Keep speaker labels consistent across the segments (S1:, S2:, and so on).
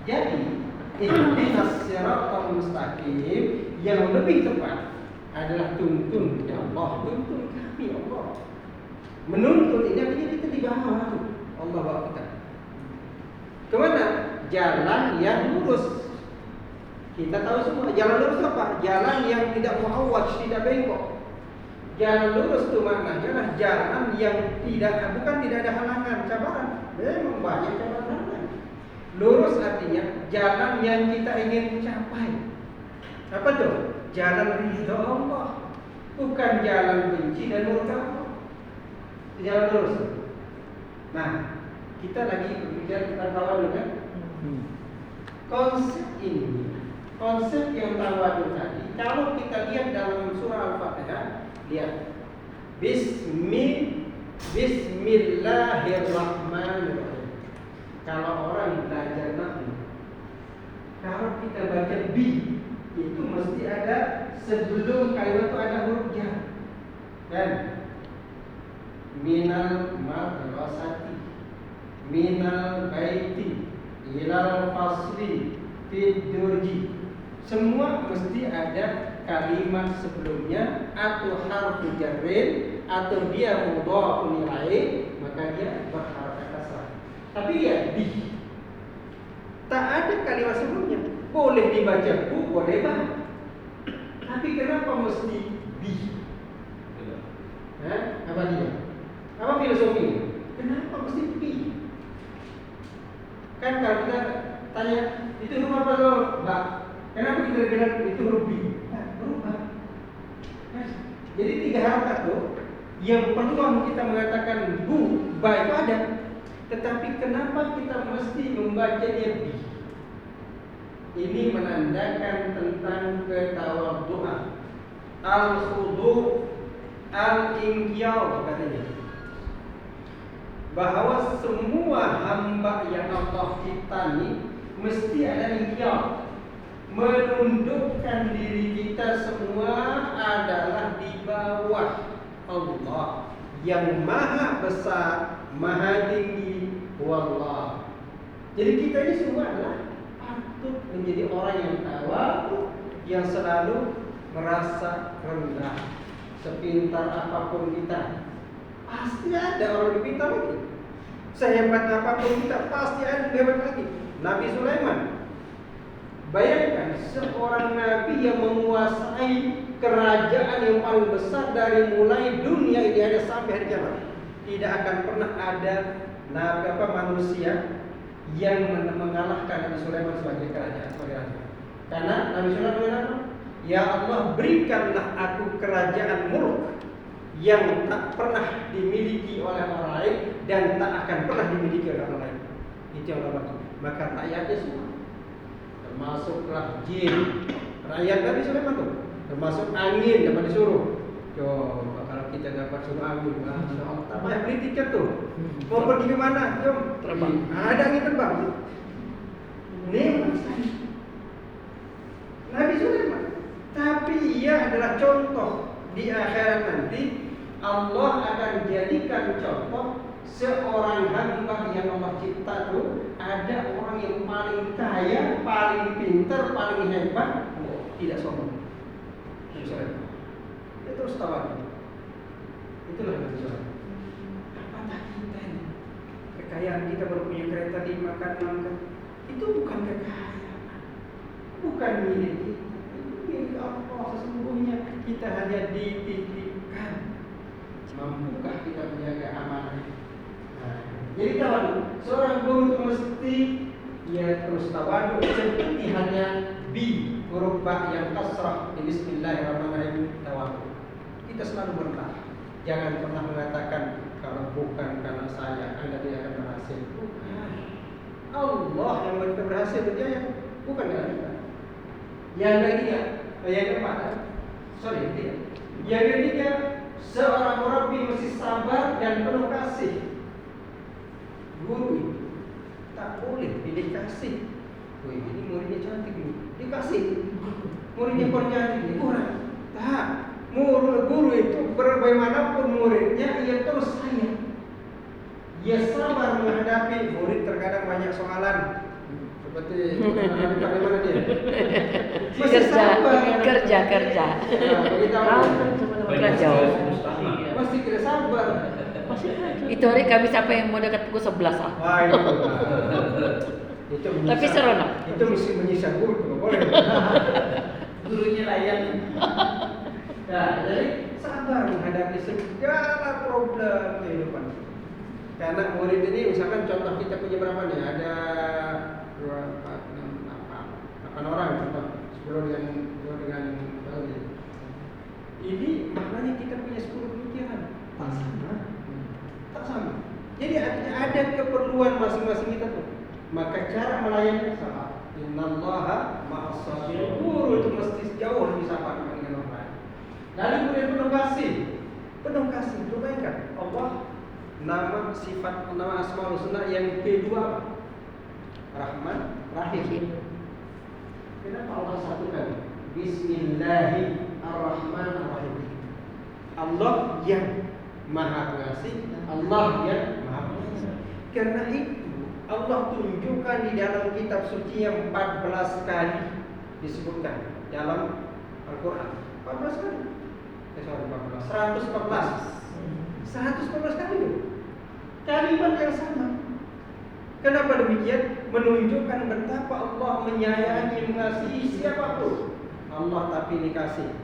S1: Jadi ihdinas siratal mustaqim yang lebih tepat adalah tuntun ya Allah, tuntun kami Allah. Menuntun ini artinya kita di bawah tuh. Allah bawa kita kemana? Jalan yang lurus. Kita tahu semua jalan lurus apa? Jalan yang tidak muawwaj, tidak bengkok. Jalan lurus itu maknanya adalah jalan yang bukan tidak ada halangan, cabaran. Memang banyak cabaran. Lurus artinya jalan yang kita ingin capai. Apa tuh? Jalan ridha Allah, bukan jalan benci dan murka Allah. Jalan lurus. Nah, kita lagi berbicara tentang tawadhu kan? Konsep yang tawadhu tadi, kalau kita lihat dalam surah Al-Fatihah, lihat Bismillahirrahmanirrahim. Kalau orang belajar nahwu, kalau kita baca bi itu mesti ada sebelum kalimat itu ada huruf jar. Dan minal madrasati, minal baiti, ilal fasli, fid durji. Semua mesti ada kalimat sebelumnya atau harfu jarrin atau dia mudhafun ilaih, maka dia berharakat kasrah. Tapi lihat bi, tak ada kalimat sebelumnya. Boleh dibaca bu, boleh bah. Tapi kenapa mesti bi? Apa dia? Apa filosofinya? Kenapa mesti bi? Kan kalau kita tanya itu huruf apa lo, Mbak? Kenapa kita bilang itu huruf bi? Berubah. Jadi 3 harakat tuh yang peluang kita mengatakan bu, ba itu ada. Tetapi kenapa kita mesti membaca dia bi? Ini menandakan tentang ketawadhuan, al-khudu', al-inqiyad katanya. Bahwa semua hamba yang Allah ciptai mesti ada inqiyad. Menundukkan diri kita semua adalah di bawah Allah yang maha besar, maha tinggi, wallah. Jadi kita ini semua adalah patut menjadi orang yang tawadhu, yang selalu merasa rendah. Sepintar apapun kita, pasti ada orang lebih pintar lagi. Sehebat apapun kita, pasti ada lebih hebat lagi. Nabi Sulaiman, bayangkan seorang nabi yang menguasai kerajaan yang paling besar dari mulai dunia ini ada sampai hari kiamat. Tidak akan pernah ada manusia yang mengalahkan Nabi Sulaiman sebagai kerajaan, sebagai raja. Karena Nabi Sulaiman berkata, ya Allah, berikanlah aku kerajaan mulk yang tak pernah dimiliki oleh orang lain dan tak akan pernah dimiliki oleh orang lain. Itu yang Allah bagi. Maka rakyatnya semua, termasuklah jin, rakyat Nabi Sulaiman tuh, termasuk angin dapat disuruh. Coba kalau kita dapat suruh angin, masya Allah, tak payah beli tiket tuh. Mau pergi ke mana? Jom terbang. Ada angin terbang. Nikmat sekali Nabi Sulaiman. Tapi ia adalah contoh di akhirat nanti. Allah akan jadikan contoh seorang hamba yang Allah cipta tuh, ada orang yang paling kaya, paling pintar, paling hebat, tidak sombong. Dia terus tawadhu. Itulah Nabi Sulaiman. Apakah kita ini kekayaan kita baru punya kereta dimakan, itu bukan kekayaan, bukan milik kita, itu milik Allah. Sesungguhnya kita hanya dititipkan. Mampukah kita menjaga amanah? Jadi tawadhu, seorang guru itu mesti terus tawadhu seperti hanya bi huruf ba yang kasrah di Bismillahirrahmanirrahim. Tawadhu, kita selalu bertahan. Jangan pernah mengatakan kalau bukan karena saya Anda tidak akan berhasil. Bukan. Allah yang membuat kita berhasil berjaya, bukan karena kita. Yang ketiga, yang keempat, yang ketiga, seorang murabbi mesti sabar dan penuh kasih. Guru itu tak boleh pilih kasih. Wih, ini muridnya cantik nih, dikasih. Muridnya kurang cantik nih, kurang. Tak. Guru itu bagaimanapun muridnya, ia terus sayang. Ia sabar menghadapi murid terkadang banyak soalan. Seperti bagaimana dia? Masih
S2: Kerja,
S1: sabar.
S2: kerja.
S1: Nah, bagi tahu.
S2: Kerja.
S1: Masih tidak sabar.
S2: Itu hari kami sampai yang mau dekat pukul 11 ah.
S1: Wah, itu. Itu menyisa,
S2: Tapi seru nak?
S1: Itu mesti menyisa guru, nggak boleh. Gurunya layan. Nah, jadi sabar menghadapi segala problem kehidupan. Karena murid ini, misalkan contoh kita punya berapa nih? Ada 2, 4, 6, 8 orang contoh. 10 dengan ini maknanya kita punya 10 pemikiran. Tak sama. Jadi ada keperluan masing-masing kita tuh. Maka cara melayani sama. Innallaha ma'as sabirin. Guru itu mesti jauh lebih sabar dengan orang lain. Lalu kemudian penuh kasih. Coba ingat Allah, nama sifat, nama Asmaul Husna yang kedua Rahman, Rahim. Kenapa Allah satukan? Bismillahirrahmanirrahim. Allah yang Maha Pengasih, Allah yang Maha Pengasih. Karena itu Allah tunjukkan di dalam kitab suci yang 14 kali disebutkan dalam Al-Quran. 14 kali. 114 kali itu. Kalimat yang sama. Kenapa demikian? Menunjukkan betapa Allah menyayangi, mengasihi siapapun. Allah tapi dikasih.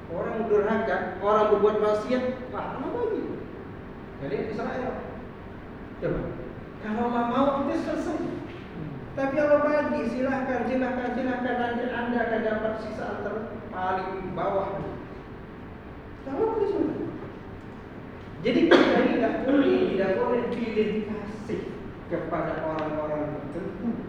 S1: Orang durhaka, orang berbuat maksiat, kenapa begitu? Jadi Israel. Coba. Kalau Allah mau itu selesai. Tapi Allah bagi, silahkan nanti Anda akan dapat siksaan paling bawah. Kalau itu sudah. Jadi kita ini tidak boleh pilih kasih kepada orang-orang tertentu.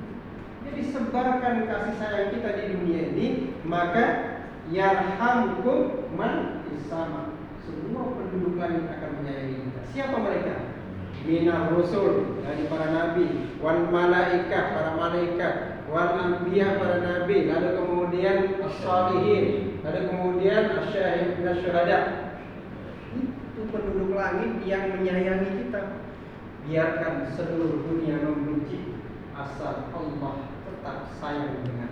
S1: Jadi sebarkan kasih sayang kita di dunia ini, maka yarhamkum man isama. Semua penduduk langit akan menyayangi kita. Siapa mereka? Minar rusul, dari para nabi, wal malaikah, para malaikat, wal anbiya, para nabi, lalu kemudian as-salihin, lalu kemudian asyahid dan syuhada. Itu penduduk langit yang menyayangi kita. Biarkan seluruh dunia membenci, asal Allah tetap sayang dengan.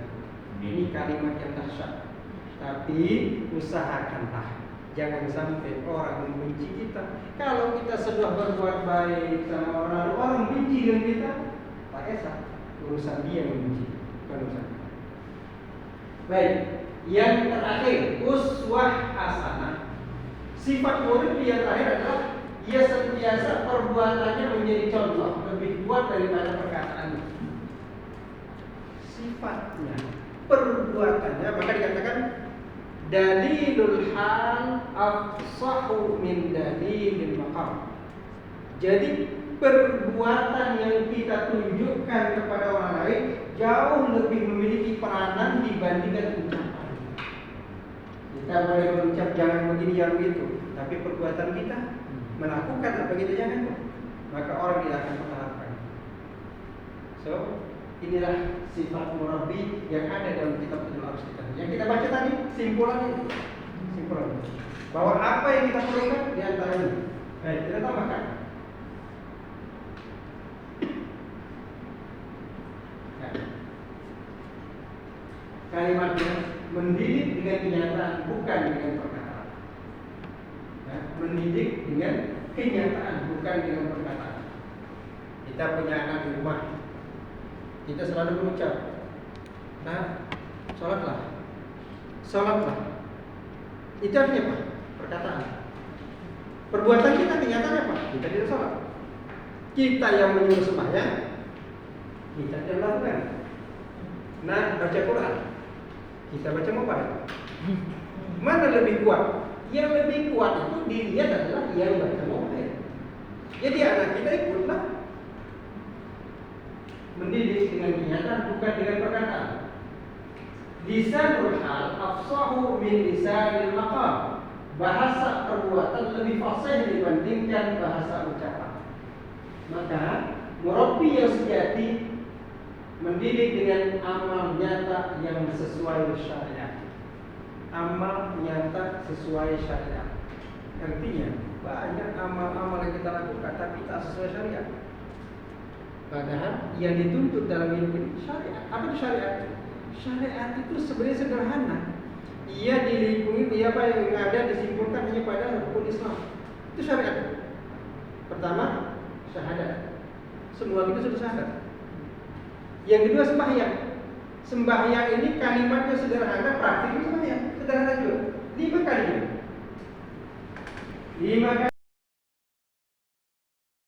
S1: Ini kalimat yang dahsyat. Tapi usahakanlah jangan sampai orang membenci kita. Kalau kita sudah berbuat baik sama orang benci dengan kita, tak kisah, urusan dia membenci, bukan urusan kita. Baik, yang terakhir, uswah hasanah. Sifat murid yang terakhir adalah ia senantiasa perbuatannya menjadi contoh, lebih kuat daripada perkataannya. Sifatnya, perbuatannya, maka dikatakan dalilul hal afsahu min dalilil maqam. Jadi perbuatan yang kita tunjukkan kepada orang lain jauh lebih memiliki peranan dibandingkan ucapan. Kita boleh berucap jangan begini, jangan begitu, tapi perbuatan kita melakukan apa kita jangan, maka orang tidak akan mengharapkan. So, inilah sifat murabbi yang ada dalam kitab Al-Arus kita. Yang kita baca tadi simpulan bahwa apa yang kita perlukan di antara ini. Baik, kita tambahkan. Kalimatnya mendidik dengan kenyataan, bukan dengan perkataan. Ya, mendidik dengan kenyataan, bukan dengan perkataan. Kita punya anak di rumah, kita selalu berucap, nah, sholatlah. Itu artinya apa? Perkataan. Perbuatan kita kenyataan apa? Kita tidak sholat. Kita yang menyuruh sembahyang, kita tidak melakukan. Nah, baca Quran, kita baca mobile. Mana lebih kuat? Yang lebih kuat itu dilihat adalah yang baca mobile. Jadi anak kita ikutlah. Mendidik dengan kenyataan, bukan dengan perkataan. Lisanul hal afsahu min lisanil maqal. Bahasa perbuatan lebih fasih dibandingkan bahasa ucapan. Maka murabbi yang sejati mendidik dengan amal nyata yang sesuai syariat. Amal nyata sesuai syariat. Artinya banyak amal-amal yang kita lakukan tapi tak sesuai syariat. Padahal yang dituntut dalam hidup ini syariat. Apa itu syariat? Syariat itu sebenarnya sederhana. Ia dilingkungi, apa yang ada disimpulkan hanya pada rukun Islam. Itu syariat. Pertama, syahadat. Semua kita sudah syahadat. Yang kedua, sembahyang. Sembahyang ini kalimatnya sederhana, praktiknya sembahyang sederhana juga. 5 kali. 5 kali.